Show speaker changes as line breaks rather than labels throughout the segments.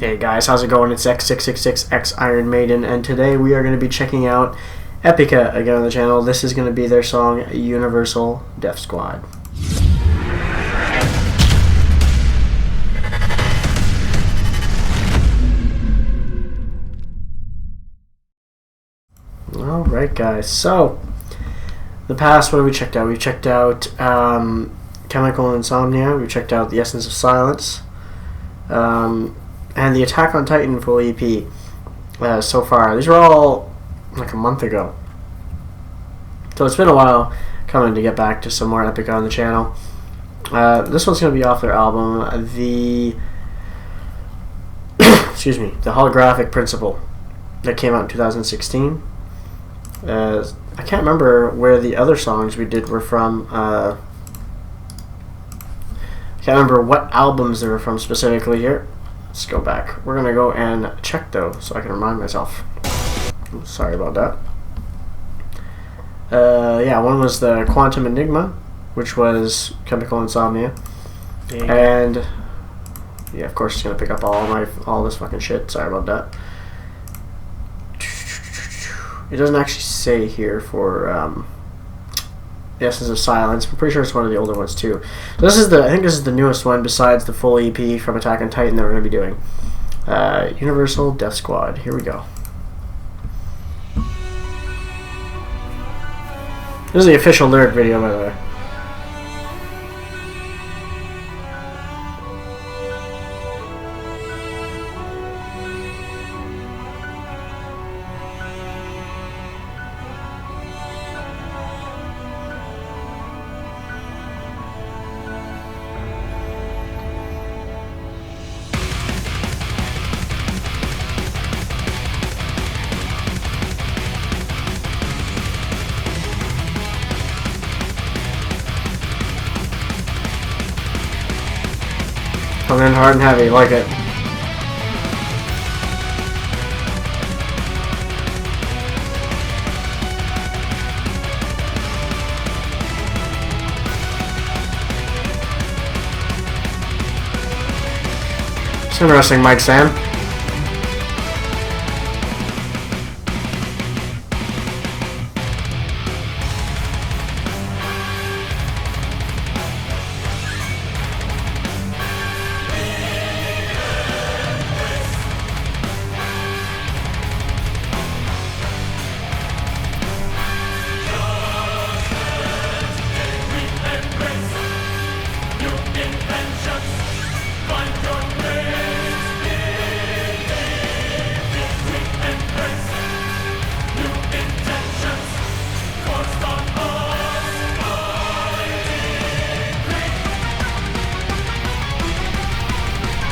Hey guys, how's it going? It's X666X Iron Maiden, and today we are going to be checking out Epica again on the channel. This is going to be their song Universal Death Squad. Alright guys, so the past, what have we checked out? We checked out Chemical Insomnia, we checked out The Essence of Silence, and the Attack on Titan full EP so far. These were all like a month ago. So it's been a while coming to get back to some more Epica on the channel. This one's going to be off their album, the excuse me, the Holographic Principle, that came out in 2016. I can't remember where the other songs we did were from. I can't remember what albums they were from specifically here. Let's go back. We're going to go and check though, so I can remind myself. Sorry about that. Yeah, one was the Quantum Enigma, which was Chemical Insomnia. And yeah, of course it's going to pick up all this fucking shit. Sorry about that. It doesn't actually say here for The Essence of Silence. I'm pretty sure it's one of the older ones too. So this is I think this is the newest one besides the full EP from Attack on Titan that we're going to be doing. Universal Death Squad. Here we go. This is the official lyric video, by the way. Coming in hard and heavy, like it. It's interesting, Mike Sam.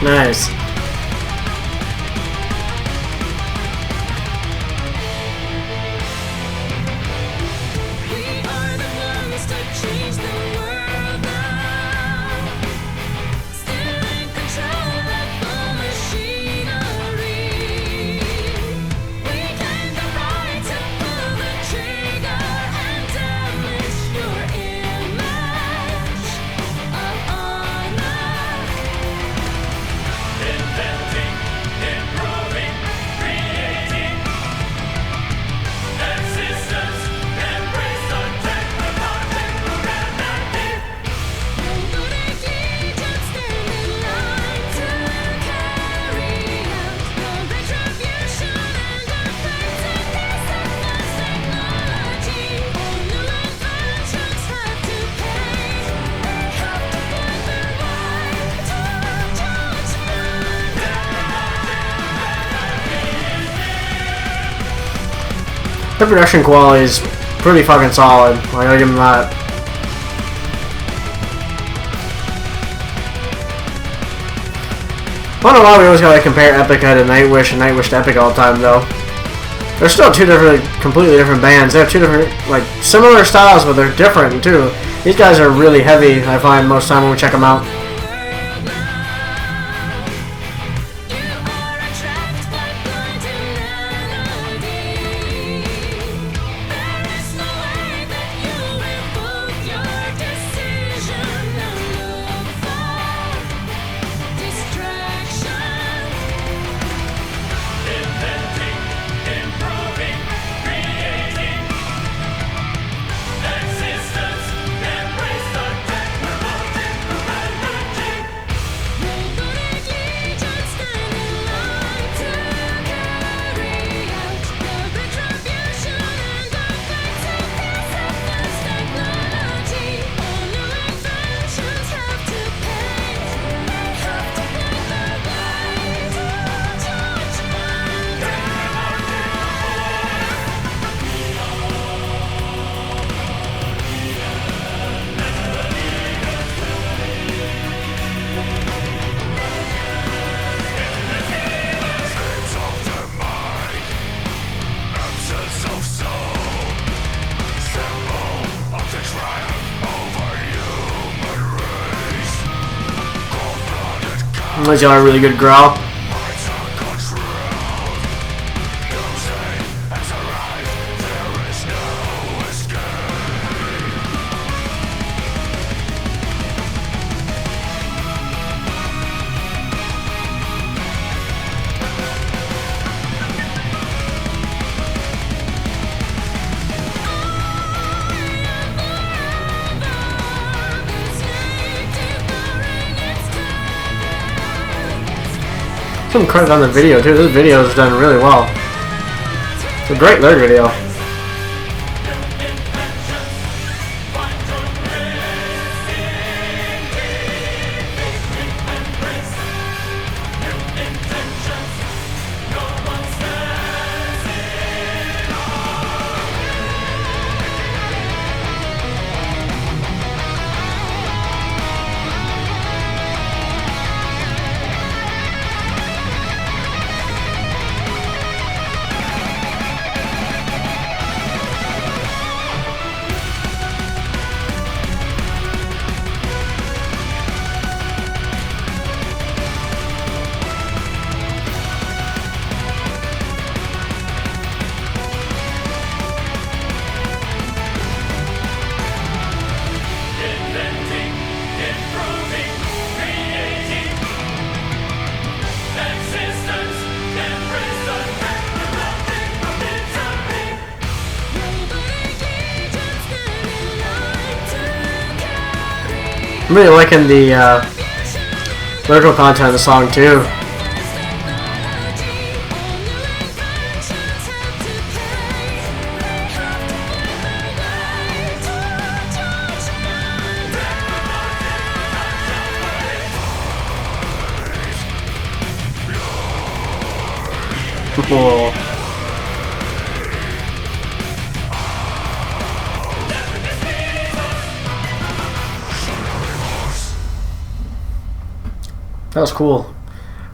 Nice. The production quality is pretty fucking solid. I gotta give them that. I don't know why we always gotta compare Epica to Nightwish and Nightwish to Epica all the time, though. They're still two different, completely different bands. They have two different, like, similar styles, but they're different too. These guys are really heavy, I find, most of the time when we check them out. He's got a really good growl. Some credit on the video too. This video is done really well. It's a great lyric video. I'm really liking the lyrical content of the song too. Cool. That was cool.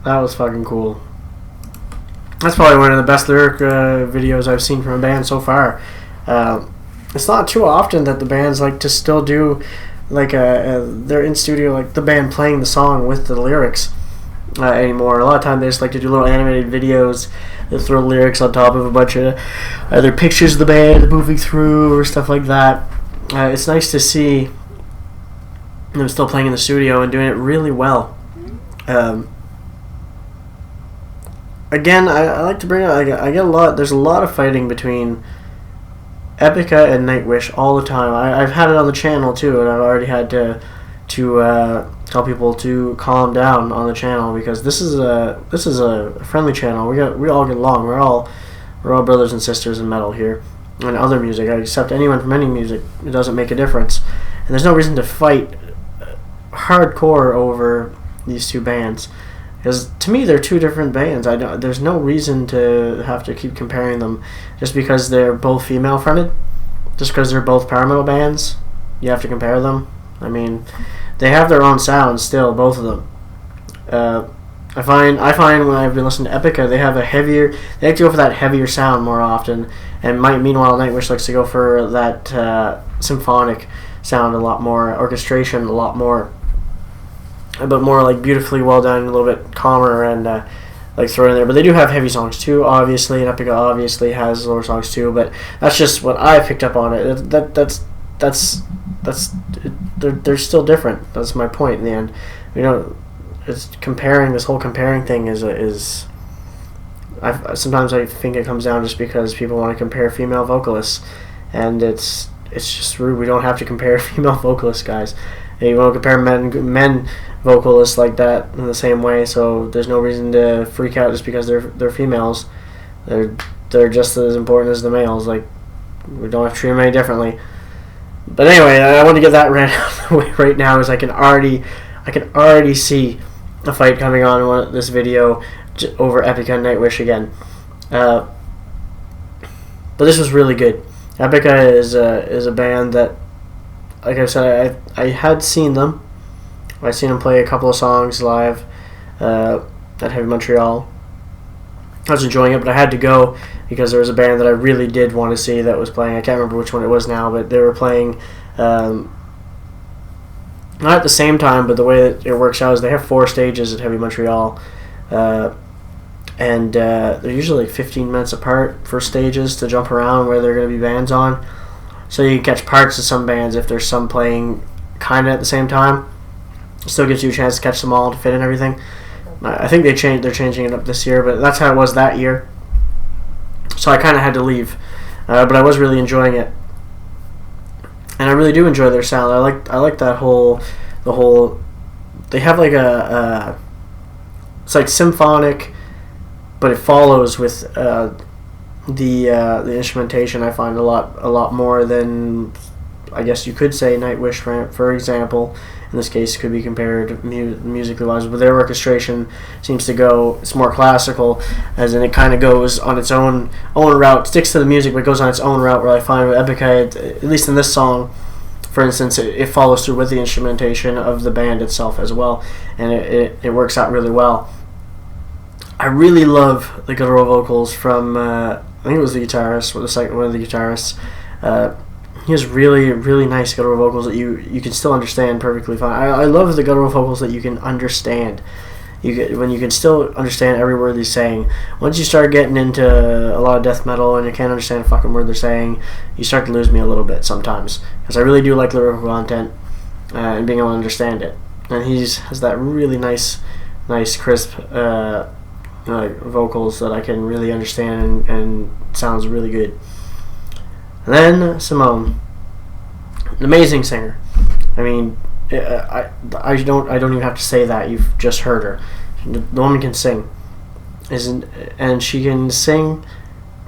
That was fucking cool. That's probably one of the best lyric videos I've seen from a band so far. It's not too often that the bands like to still do like they're in studio, like the band playing the song with the lyrics anymore. A lot of times they just like to do little animated videos. They throw lyrics on top of a bunch of either pictures of the band moving through or stuff like that. It's nice to see them still playing in the studio and doing it really well. Again, I like to bring up. I get a lot. There's a lot of fighting between Epica and Nightwish all the time. I've had it on the channel too, and I've already had to tell people to calm down on the channel because this is a friendly channel. We all get along. We're all brothers and sisters in metal here, and other music. I accept anyone from any music. It doesn't make a difference, and there's no reason to fight hardcore over these two bands, because to me they're two different bands. There's no reason to have to keep comparing them just because they're both female fronted, just because they're both power metal bands. You have to compare them. I mean, they have their own sound still, both of them. I find when I've been listening to Epica, they like to go for that heavier sound more often, and meanwhile Nightwish likes to go for that symphonic sound a lot more, orchestration a lot more, but more like beautifully well done, a little bit calmer and like throw it in there. But they do have heavy songs too, obviously, and Epica obviously has lower songs too. But that's just what I picked up on it. They're still different. That's my point in the end. It's comparing. This whole comparing thing sometimes I think it comes down just because people want to compare female vocalists, and it's just rude. We don't have to compare female vocalists, guys. And you won't compare men vocalists like that in the same way, so there's no reason to freak out just because they're females. They're just as important as the males. Like, we don't have to treat them any differently. But anyway, I want to get that rant out of the way right now, as I can already see a fight coming on in this video over Epica and Nightwish again. But this was really good. Epica is a band that, like I said, I had seen them. I've seen them play a couple of songs live at Heavy Montreal. I was enjoying it, but I had to go because there was a band that I really did want to see that was playing. I can't remember which one it was now, but they were playing not at the same time, but the way that it works out is they have 4 stages at Heavy Montreal, and they're usually like 15 minutes apart for stages to jump around where they're going to be bands on. So you can catch parts of some bands if there's some playing kind of at the same time. Still gives you a chance to catch them all to fit in everything. I think they're changing it up this year, but that's how it was that year. So I kind of had to leave, but I was really enjoying it, and I really do enjoy their sound. I like that the whole. They have like it's like symphonic, but it follows with the instrumentation. I find a lot more than, I guess you could say, Nightwish, for example. In this case, could be compared musically wise, but their orchestration seems to go. It's more classical, as in it kind of goes on its own route, sticks to the music, but goes on its own route. Where I find with Epica, at least in this song, for instance, it follows through with the instrumentation of the band itself as well, and it works out really well. I really love the guttural vocals from I think it was the guitarist, one of the guitarists. He has really, really nice guttural vocals that you can still understand perfectly fine. I love the guttural vocals that you can understand. When you can still understand every word he's saying. Once you start getting into a lot of death metal and you can't understand a fucking word they're saying, you start to lose me a little bit sometimes. Because I really do like lyrical content and being able to understand it. And he has that really nice, crisp vocals that I can really understand and sounds really good. And then Simone, an amazing singer. I mean, I don't even have to say that. You've just heard her. The woman can sing, and she can sing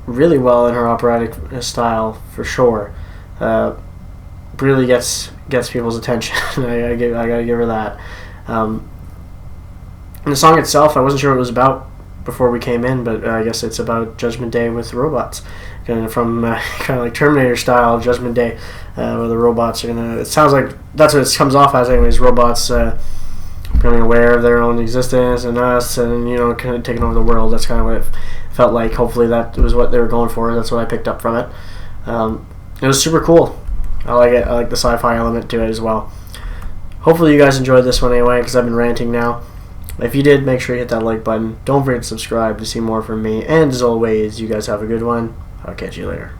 really well in her operatic style for sure. Really gets people's attention. I gotta give her that. And the song itself, I wasn't sure what it was about before we came in, but I guess it's about Judgment Day with robots, from kind of like Terminator style Judgment Day, where the robots are gonna. It sounds like that's what it comes off as, anyways. Robots becoming aware of their own existence and us, and kind of taking over the world. That's kind of what it felt like. Hopefully, that was what they were going for. That's what I picked up from it. It was super cool. I like it. I like the sci-fi element to it as well. Hopefully, you guys enjoyed this one anyway, because I've been ranting now. If you did, make sure you hit that like button. Don't forget to subscribe to see more from me. And as always, you guys have a good one. I'll catch you later.